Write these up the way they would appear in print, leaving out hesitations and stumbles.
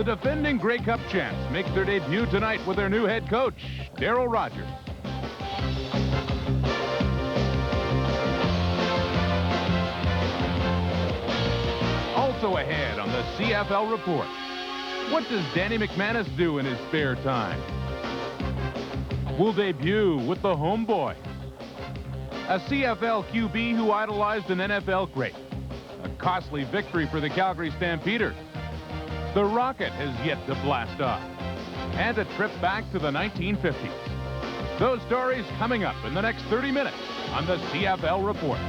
The defending Grey Cup champs make their debut tonight with their new head coach, Darryl Rogers. Also ahead on the CFL Report, what does Danny McManus do in his spare time? We'll debut with the homeboy, a CFL QB who idolized an NFL great. A costly victory for the Calgary Stampeders. The rocket has yet to blast off. And a trip back to the 1950s. Those stories coming up in the next 30 minutes on the CFL Report.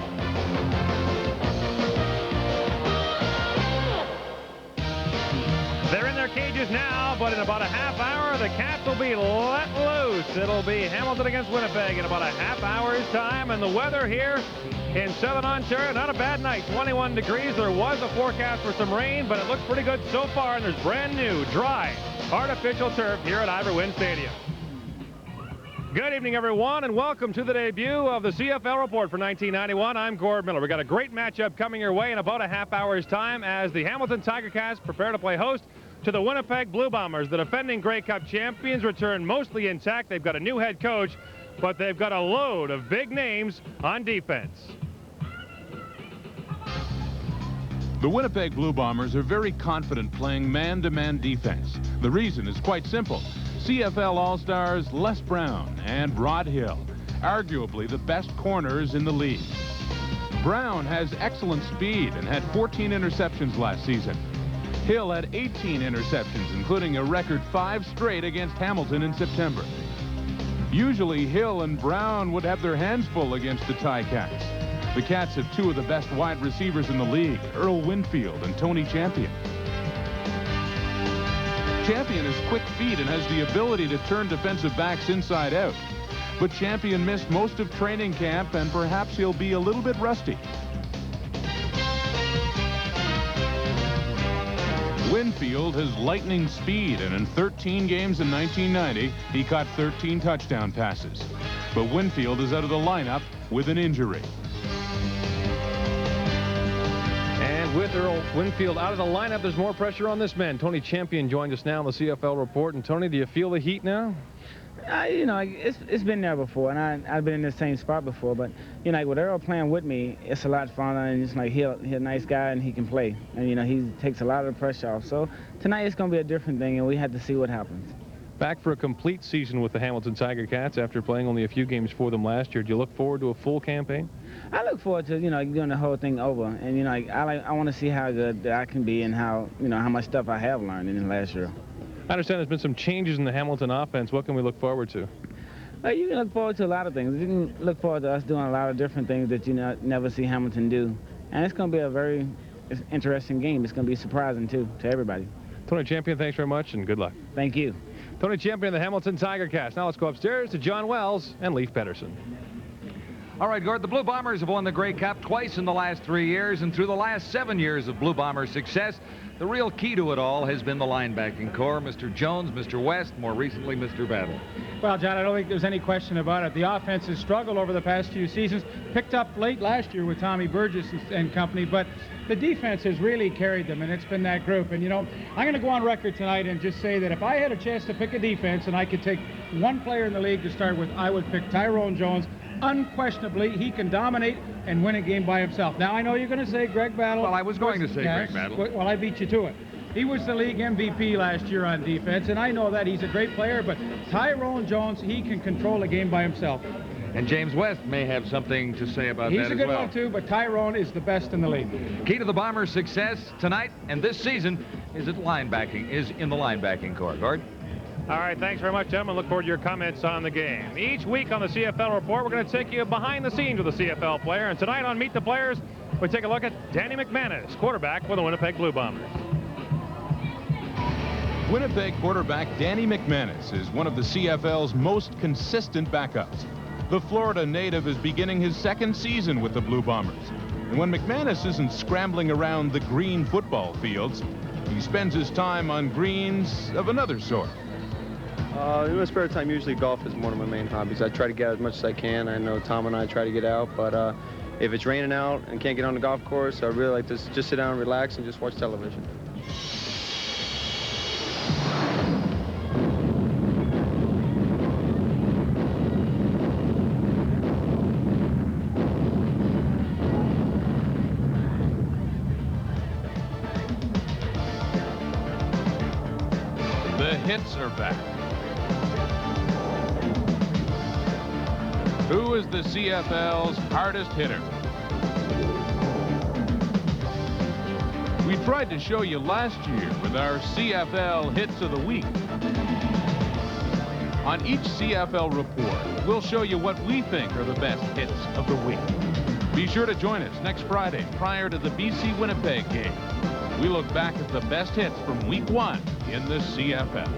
They're in their cages now, but in about a half hour, the Cats will be let loose. It'll be Hamilton against Winnipeg in about a half hour's time. And the weather here in southern Ontario, not a bad night. 21 degrees. There was a forecast for some rain, but it looks pretty good so far. And there's brand new, dry, artificial turf here at Ivor Wynne Stadium. Good evening, everyone, and welcome to the debut of the CFL Report for 1991. I'm Gord Miller. We've got a great matchup coming your way in about a half hour's time as the Hamilton Tiger Cats prepare to play host to the Winnipeg Blue Bombers. The defending Grey Cup champions return mostly intact. They've got a new head coach, but they've got a load of big names on defense. The Winnipeg Blue Bombers are very confident playing man-to-man defense. The reason is quite simple. CFL All-Stars Les Brown and Rod Hill, arguably the best corners in the league. Brown has excellent speed and had 14 interceptions last season. Hill had 18 interceptions, including a record 5 straight against Hamilton in September. Usually, Hill and Brown would have their hands full against the Ticats. The Cats have 2 of the best wide receivers in the league, Earl Winfield and Tony Champion. Champion has quick feet and has the ability to turn defensive backs inside out. But Champion missed most of training camp, and perhaps he'll be a little bit rusty. Winfield has lightning speed, and in 13 games in 1990, he caught 13 touchdown passes. But Winfield is out of the lineup with an injury. And with Earl Winfield out of the lineup, there's more pressure on this man. Tony Champion joined us now on the CFL Report. And Tony, do you feel the heat now? You know, it's been there before, and I've been in the same spot before. But you know, with Earl playing with me, it's a lot fun, and it's like he's a nice guy and he can play, and you know he takes a lot of the pressure off. So tonight it's going to be a different thing, and we have to see what happens. Back for a complete season with the Hamilton Tiger Cats after playing only a few games for them last year. Do you look forward to a full campaign? I look forward to doing the whole thing over, and you know I want to see how good I can be and how much stuff I have learned in the last year. I understand there's been some changes in the Hamilton offense. What can we look forward to? You can look forward to a lot of things. You can look forward to us doing a lot of different things that you never see Hamilton do. And it's going to be a very interesting game. It's going to be surprising, too, to everybody. Tony Champion, thanks very much, and good luck. Thank you. Tony Champion, the Hamilton Tiger Cats. Now let's go upstairs to John Wells and Leif Pedersen. All right, Gord, the Blue Bombers have won the Grey Cup twice in the last 3 years, and through the last 7 years of Blue Bombers' success, the real key to it all has been the linebacking core. Mr. Jones, Mr. West, more recently, Mr. Battle. Well, John, I don't think there's any question about it. The offense has struggled over the past few seasons, picked up late last year with Tommy Burgess and company, but the defense has really carried them, and it's been that group. And, you know, I'm going to go on record tonight and just say that if I had a chance to pick a defense and I could take one player in the league to start with, I would pick Tyrone Jones. Unquestionably, he can dominate and win a game by himself. Now, I know you're going to say Greg Battle. Well, I was going to say Greg Battle. Well, I beat you to it. He was the league MVP last year on defense, and I know that he's a great player, but Tyrone Jones, he can control a game by himself. And James West may have something to say about that as well. He's a good one, too, but Tyrone is the best in the league. Key to the Bombers' success tonight and this season is in the linebacking core. Gord? All right, thanks very much, gentlemen. Look forward to your comments on the game. Each week on the CFL Report, we're going to take you behind the scenes with a CFL player. And tonight on Meet the Players, we take a look at Danny McManus, quarterback for the Winnipeg Blue Bombers. Winnipeg quarterback Danny McManus is one of the CFL's most consistent backups. The Florida native is beginning his second season with the Blue Bombers. And when McManus isn't scrambling around the green football fields, he spends his time on greens of another sort. In my spare time, usually golf is one of my main hobbies. I try to get out as much as I can. I know Tom and I try to get out, but if it's raining out and can't get on the golf course, I really like to just sit down and relax and just watch television. hits are back. Who is the CFL's hardest hitter? We tried to show you last year with our CFL Hits of the Week. On each CFL report, we'll show you what we think are the best hits of the week. Be sure to join us next Friday prior to the BC Winnipeg game. We look back at the best hits from week 1 in the CFL.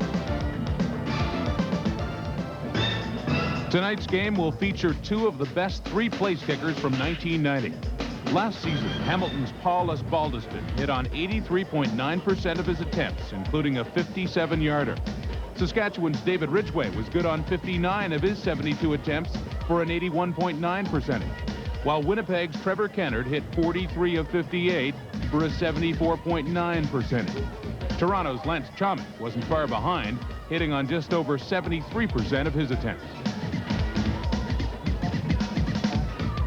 Tonight's game will feature 2 of the best 3-place kickers from 1990. Last season, Hamilton's Paul Osbaldiston hit on 83.9% of his attempts, including a 57-yarder. Saskatchewan's David Ridgway was good on 59 of his 72 attempts for an 81.9 percentage, while Winnipeg's Trevor Kennard hit 43 of 58 for a 74.9 percentage. Toronto's Lance Chomick wasn't far behind, hitting on just over 73% of his attempts.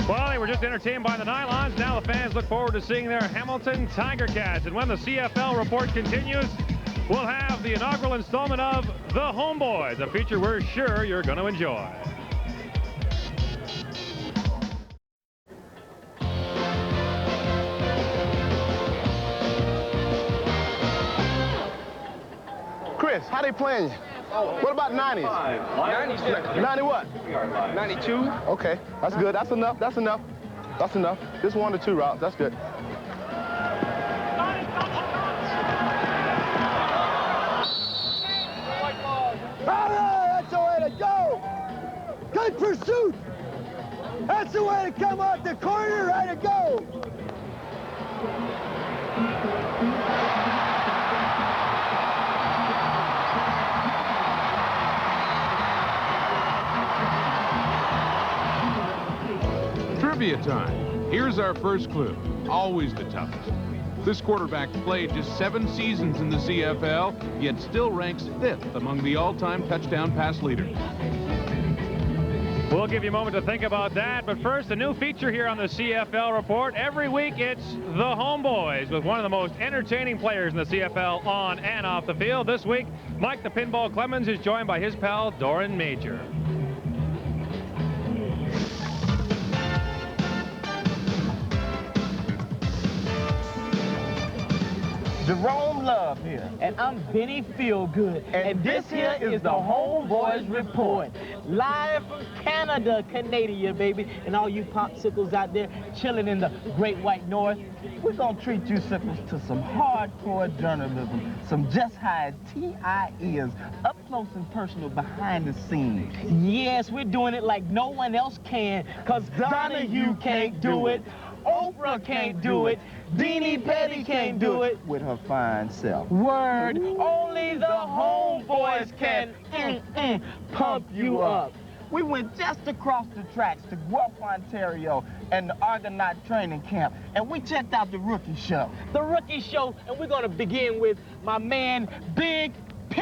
Well, they were just entertained by the nylons. Now the fans look forward to seeing their Hamilton Tiger Cats. And when the CFL report continues, we'll have the inaugural installment of The Homeboys, a feature we're sure you're going to enjoy. Chris, how they playing you? What about 90s? 90s. 90 what? 92. Okay, that's good. That's enough. That's enough. That's enough. Just 1 to 2 routes. That's good. That's the way to go. Good pursuit. That's the way to come out the corner. Right to go. Trivia time. Here's our first clue. Always the toughest. This quarterback played just 7 seasons in the CFL, yet still ranks 5th among the all-time touchdown pass leaders. We'll give you a moment to think about that, but first, a new feature here on the CFL Report. Every week, it's the Homeboys with one of the most entertaining players in the CFL on and off the field. This week, Mike the Pinball Clemens is joined by his pal, Doran Major. Jerome Love here. And I'm Benny Feelgood. And this here is the Homeboys Report. Live from Canada, Canada, baby. And all you popsicles out there chilling in the Great White North, we're going to treat you sickles to some hardcore journalism, some just how T.I. is, up close and personal behind the scenes. Yes, we're doing it like no one else can, because Donahue can't do it. Oprah can't do it. Deanie Petty can't do it with her fine self. Word. Only the Homeboys can pump you up. We went just across the tracks to Guelph, Ontario, and the Argonaut training camp, and we checked out the Rookie Show. The Rookie Show, and we're going to begin with my man, Big P.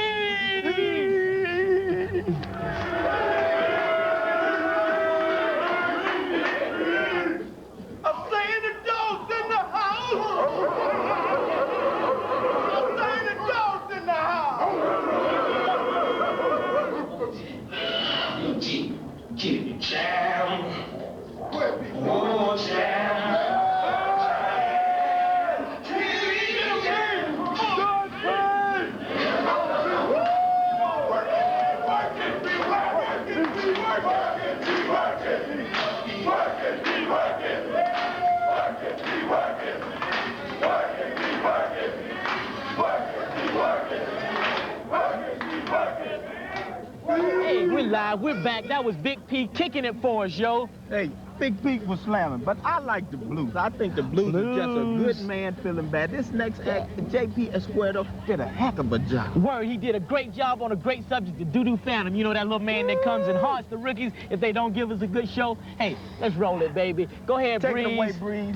Hey, we're live, we're back. That was Big P kicking it for us, yo. Hey, Big Pete was slamming, but I like the blues. I think the blues is just a good man feeling bad. This next act, J.P. Escuero did a heck of a job. Word, he did a great job on a great subject, the Doo-Doo Phantom. You know, that little man that comes and haunts the rookies if they don't give us a good show. Hey, let's roll it, baby. Go ahead, Take Breeze. it away, Breeze.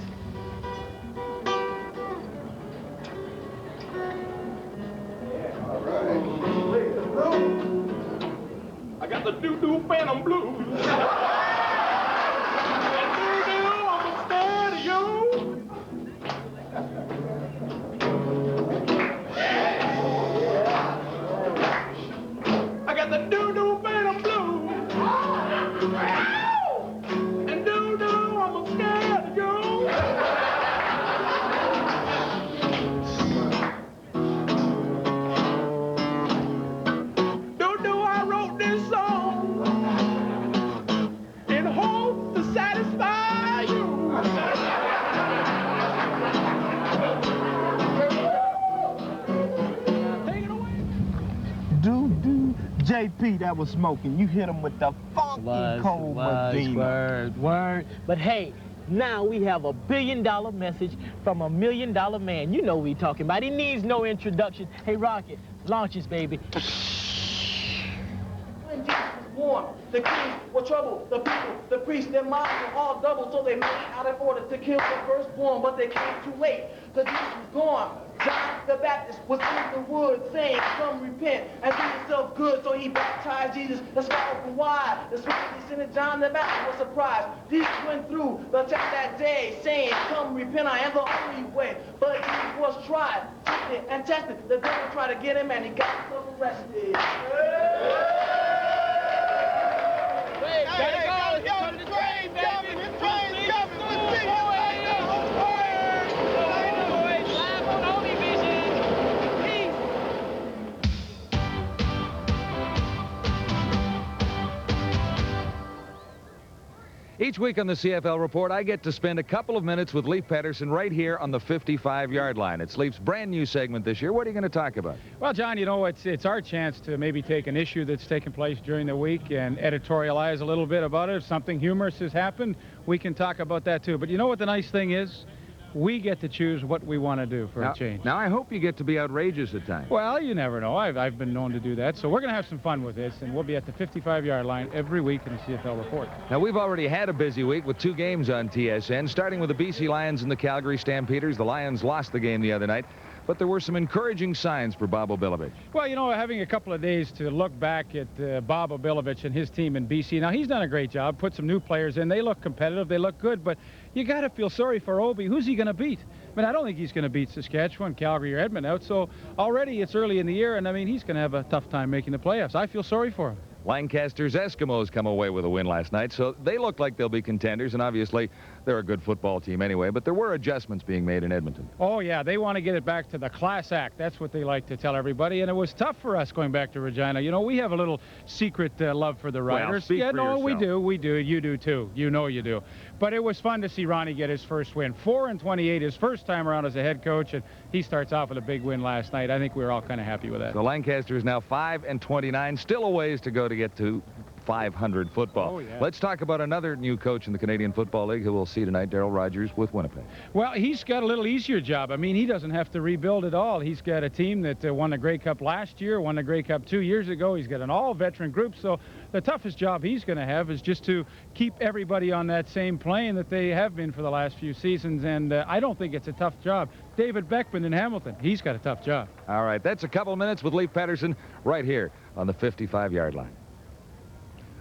I got the Doo-Doo Phantom Blues. JP, that was smoking. You hit him with the funky cold Medina. Word. But hey, now we have a $1 billion message from $1 million man. You know what we talking about. He needs no introduction. Hey, Rocket, launch us, baby. When Jesus was born, the kings were troubled. The people, the priests, their minds were all doubled. So they made out of order to kill the firstborn, but they came too late, because Jesus was gone. John the Baptist was in the woods saying, come repent and do yourself good. So he baptized Jesus. The sky opened wide. The Spirit descended. John the Baptist was surprised. Jesus went through the test that day saying, come repent, I am the only way. But Jesus was tried, tempted, and tested. The devil tried to get him and he got himself arrested. Each week on the CFL Report, I get to spend a couple of minutes with Leif Pedersen right here on the 55-yard line. It's Leif's brand new segment this year. What are you going to talk about? Well, John, you know, it's our chance to maybe take an issue that's taken place during the week and editorialize a little bit about it. If something humorous has happened, we can talk about that too. But you know what the nice thing is? We get to choose what we want to do for a change. Now, I hope you get to be outrageous at times. Well, you never know. I've been known to do that. So we're going to have some fun with this, and we'll be at the 55-yard line every week in the CFL Report. Now, we've already had a busy week with 2 games on TSN, starting with the BC Lions and the Calgary Stampeders. The Lions lost the game the other night, but there were some encouraging signs for Bob Obilovich. Well, you know, having a couple of days to look back at Bob Obilovich and his team in BC. Now, he's done a great job, put some new players in. They look competitive. They look good, but you got to feel sorry for Obi. Who's he going to beat? I mean, I don't think he's going to beat Saskatchewan, Calgary, or Edmonton out. So already it's early in the year, and I mean, he's going to have a tough time making the playoffs. I feel sorry for him. Lancaster's Eskimos come away with a win last night, so they look like they'll be contenders, and obviously they're a good football team anyway, but there were adjustments being made in Edmonton. Oh, yeah, they want to get it back to the class act. That's what they like to tell everybody, and it was tough for us going back to Regina. You know, we have a little secret love for the Riders. Well, yeah, no, yourself. we do. You do, too. You know you do. But it was fun to see Ronnie get his first win. 4-28, his first time around as a head coach, and he starts off with a big win last night. I think we were all kind of happy with that. So Lancaster is now 5-29, still a ways to go to get to 500 football. Oh, yeah. Let's talk about another new coach in the Canadian Football League who we'll see tonight, Darryl Rogers with Winnipeg. Well, he's got a little easier job. I mean, he doesn't have to rebuild at all. He's got a team that won the Grey Cup last year, won the Grey Cup 2 years ago. He's got an all-veteran group, so the toughest job he's going to have is just to keep everybody on that same plane that they have been for the last few seasons, and I don't think it's a tough job. David Beckman in Hamilton, he's got a tough job. All right, that's a couple of minutes with Leif Pedersen right here on the 55-yard line.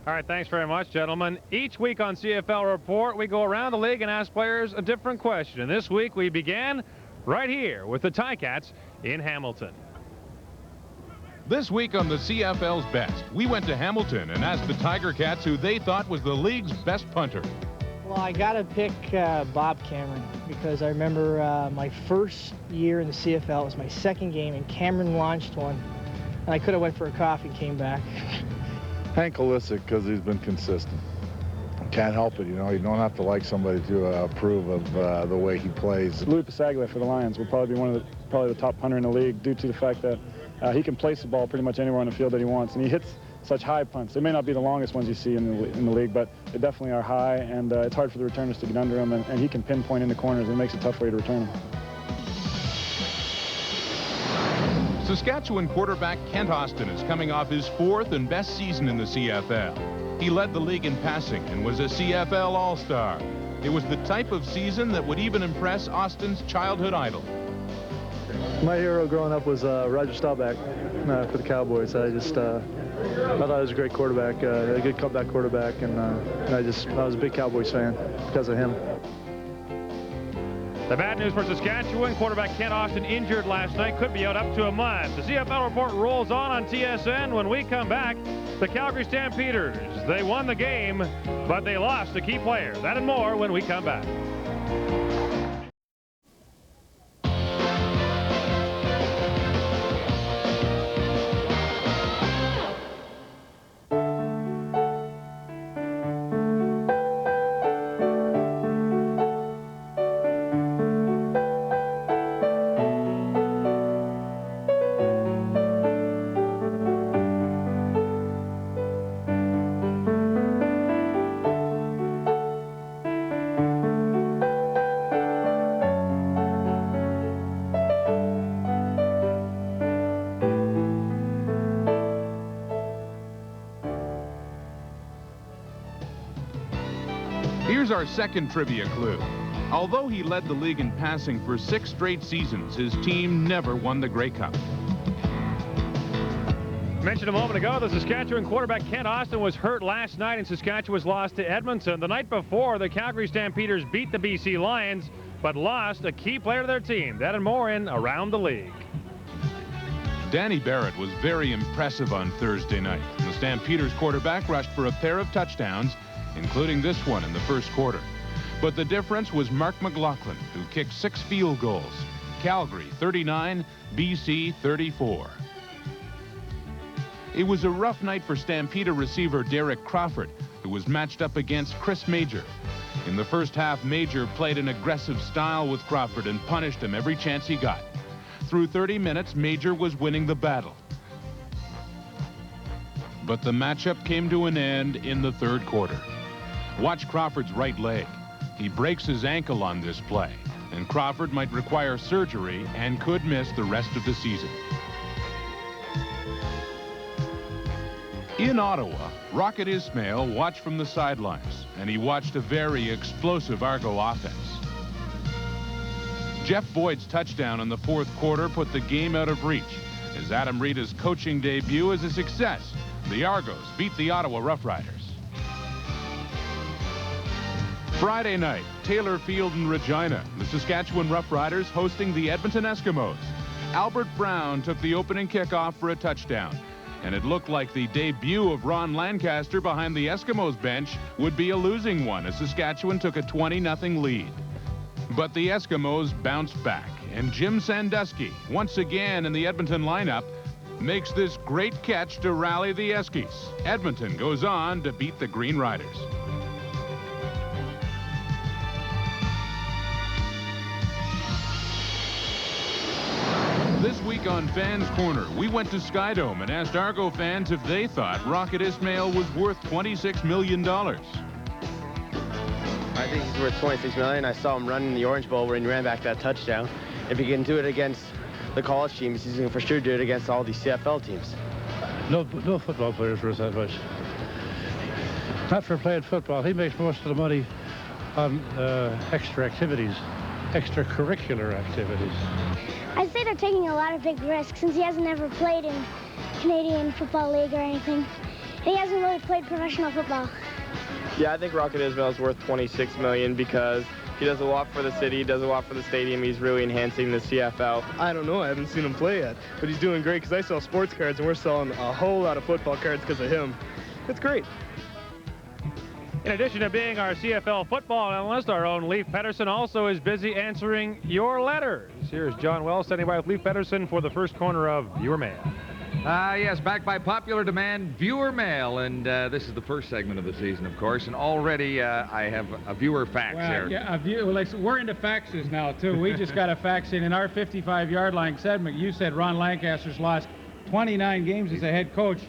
All right, thanks very much, gentlemen. Each week on CFL Report, we go around the league and ask players a different question. And this week, we began right here with the Ticats in Hamilton. This week on the CFL's Best, we went to Hamilton and asked the Tiger Cats who they thought was the league's best punter. Well, I got to pick Bob Cameron because I remember my first year in the CFL. It was my second game, and Cameron launched one. And I could have went for a coffee and came back. Hank Olisic, because he's been consistent. Can't help it, you know. You don't have to like somebody to approve of the way he plays. Louis Pasaglia for the Lions will probably be probably the top punter in the league due to the fact that he can place the ball pretty much anywhere on the field that he wants, and he hits such high punts. They may not be the longest ones you see in the league, but they definitely are high, and it's hard for the returners to get under him, and he can pinpoint in the corners, and it makes it tough for you to return him. Saskatchewan quarterback Kent Austin is coming off his 4th and best season in the CFL. He led the league in passing and was a CFL All-Star. It was the type of season that would even impress Austin's childhood idol. My hero growing up was Roger Staubach for the Cowboys. I thought he was a great quarterback, a good comeback quarterback, and I was a big Cowboys fan because of him. The bad news for Saskatchewan, quarterback Kent Austin injured last night, could be out up to a month. The CFL Report rolls on TSN. When we come back, the Calgary Stampeders, they won the game, but they lost a key player. That and more when we come back. Here's our second trivia clue. Although he led the league in passing for 6 straight seasons, his team never won the Grey Cup. Mentioned a moment ago, the Saskatchewan quarterback Kent Austin was hurt last night, and Saskatchewan's lost to Edmonton. The night before, the Calgary Stampeders beat the BC Lions, but lost a key player to their team. That and more in Around the League. Danny Barrett was very impressive on Thursday night. The Stampeders quarterback rushed for a pair of touchdowns, including this one in the first quarter. But the difference was Mark McLaughlin, who kicked 6 field goals. Calgary 39, BC 34. It was a rough night for Stampeder receiver Derek Crawford, who was matched up against Chris Major. In the first half, Major played an aggressive style with Crawford and punished him every chance he got. Through 30 minutes, Major was winning the battle. But the matchup came to an end in the third quarter. Watch Crawford's right leg. He breaks his ankle on this play, and Crawford might require surgery and could miss the rest of the season. In Ottawa, Rocket Ismail watched from the sidelines, and he watched a very explosive Argo offense. Jeff Boyd's touchdown in the fourth quarter put the game out of reach, as Adam Rita's coaching debut is a success. The Argos beat the Ottawa Rough Riders. Friday night, Taylor Field in Regina, the Saskatchewan Rough Riders hosting the Edmonton Eskimos. Albert Brown took the opening kickoff for a touchdown, and it looked like the debut of Ron Lancaster behind the Eskimos bench would be a losing one as Saskatchewan took a 20-0 lead. But the Eskimos bounced back, and Jim Sandusky, once again in the Edmonton lineup, makes this great catch to rally the Eskies. Edmonton goes on to beat the Green Riders. This week on Fans Corner, we went to Skydome and asked Argo fans if they thought Rocket Ismail was worth $26 million. I think he's worth $26 million. I saw him run in the Orange Bowl when he ran back that touchdown. If he can do it against the college teams, he's going to for sure do it against all these CFL teams. No football players worth that much. Not for playing football. He makes most of the money on extra activities, extracurricular activities. I'd say they're taking a lot of big risks since he hasn't ever played in Canadian Football League or anything. And he hasn't really played professional football. Yeah, I think Rocket Ismail is worth $26 million because he does a lot for the city, does a lot for the stadium. He's really enhancing the CFL. I don't know. I haven't seen him play yet. But he's doing great because I sell sports cards, and we're selling a whole lot of football cards because of him. It's great. In addition to being our CFL football analyst, our own Leif Pedersen also is busy answering your letters. Here's John Wells standing by with Leif Pedersen for the first corner of Viewer Mail. Yes, back by popular demand, Viewer Mail. And this is the first segment of the season, of course. And already I have a viewer fax here. Yeah, we're into faxes now, too. We just got a fax in our 55-yard line segment. You said Ron Lancaster's lost 29 games as a head coach.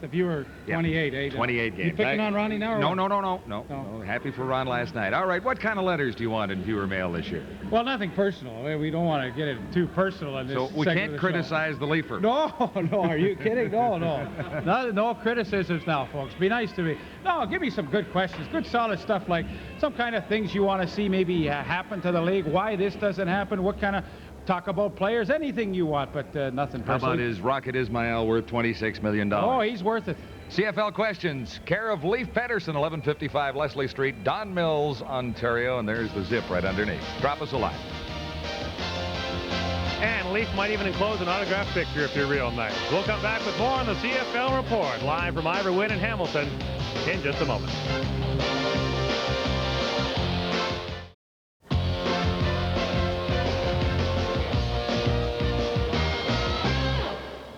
The viewer, 28, eh? 28 games. You picking on Ronnie now? Or No. Happy for Ron last night. All right, what kind of letters do you want in Viewer Mail this year? Well, nothing personal. We don't want to get it too personal on this. So we can't criticize the Leifer. No, are you kidding? No. No criticisms now, folks. Be nice to me. No, give me some good questions, good solid stuff like some kind of things you want to see maybe happen to the league, why this doesn't happen, what kind of talk about players, anything you want, but nothing personal. How about is Rocket Ismail worth $26 million? Oh, he's worth it. CFL questions, care of Leif Pedersen, 1155 Leslie Street, Don Mills, Ontario, and there's the zip right underneath. Drop us a line. And Leif might even enclose an autographed picture if you're real nice. We'll come back with more on the CFL Report, live from Ivor Wynn in Hamilton in just a moment.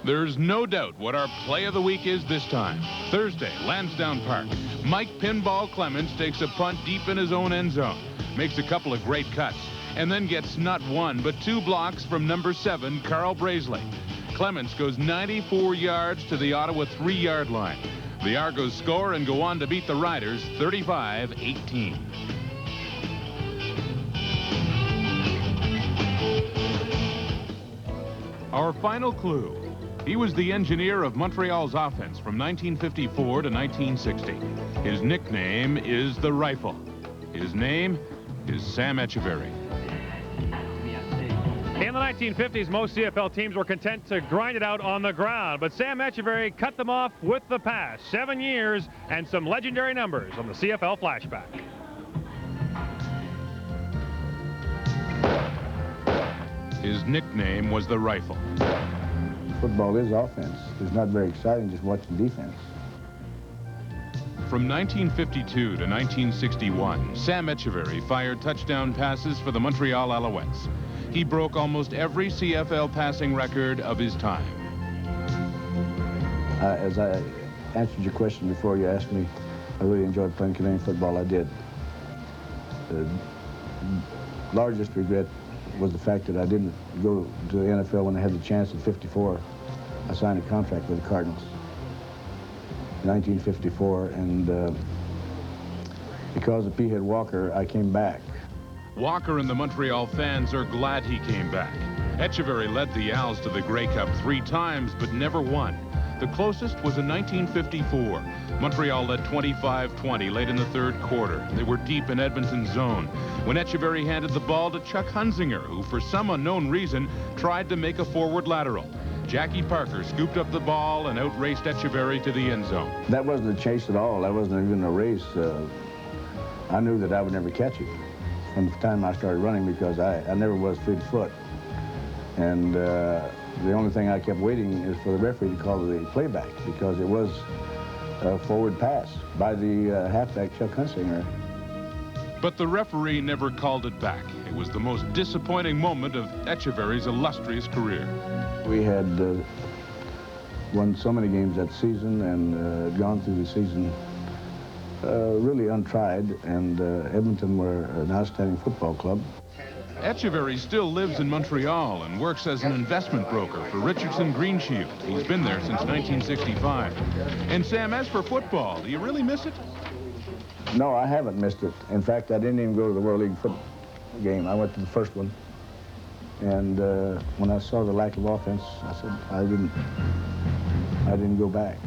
There's no doubt what our play of the week is this time. Thursday, Lansdowne Park. Mike Pinball Clements takes a punt deep in his own end zone, makes a couple of great cuts, and then gets not one but 2 blocks from number 7, Carl Brazeley. Clements goes 94 yards to the Ottawa 3-yard line. The Argos score and go on to beat the Riders 35-18. Our final clue. He was the engineer of Montreal's offense from 1954 to 1960. His nickname is the Rifle. His name is Sam Etcheverry. In the 1950s, most CFL teams were content to grind it out on the ground, but Sam Etcheverry cut them off with the pass. 7 years and some legendary numbers on the CFL Flashback. His nickname was the Rifle. Football is offense. It's not very exciting just watching defense. From 1952 to 1961, Sam Etcheverry fired touchdown passes for the Montreal Alouettes. He broke almost every CFL passing record of his time. As I answered your question before you asked me, I really enjoyed playing Canadian football. I did. The largest regret was the fact that I didn't go to the NFL when I had the chance at 54. I signed a contract with the Cardinals in 1954, and because of P-Head Walker, I came back. Walker and the Montreal fans are glad he came back. Etcheverry led the Als to the Grey Cup 3 times, but never won. The closest was in 1954. Montreal led 25-20 late in the third quarter. They were deep in Edmonton's zone when Etcheverry handed the ball to Chuck Hunzinger, who for some unknown reason tried to make a forward lateral. Jackie Parker scooped up the ball and outraced Etcheverry to the end zone. That wasn't a chase at all. That wasn't even a race. I knew that I would never catch it from the time I started running, because I never was fleet-foot. And the only thing I kept waiting is for the referee to call the playback, because it was a forward pass by the halfback, Chuck Hunzinger. But the referee never called it back. It was the most disappointing moment of Etcheverry's illustrious career. We had won so many games that season and gone through the season really untried, and Edmonton were an outstanding football club. Etcheverry still lives in Montreal and works as an investment broker for Richardson Green Shield. He's been there since 1965. And Sam, as for football, do you really miss it? No, I haven't missed it. In fact, I didn't even go to the World League football game. I went to the first one. And when I saw the lack of offense, I said I didn't go back.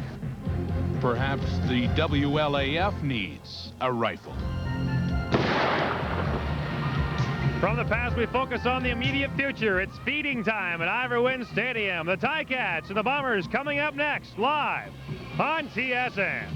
Perhaps the WLAF needs a rifle. From the past, we focus on the immediate future. It's feeding time at Ivor Wynne Stadium. The Ticats and the Bombers coming up next, live on TSN.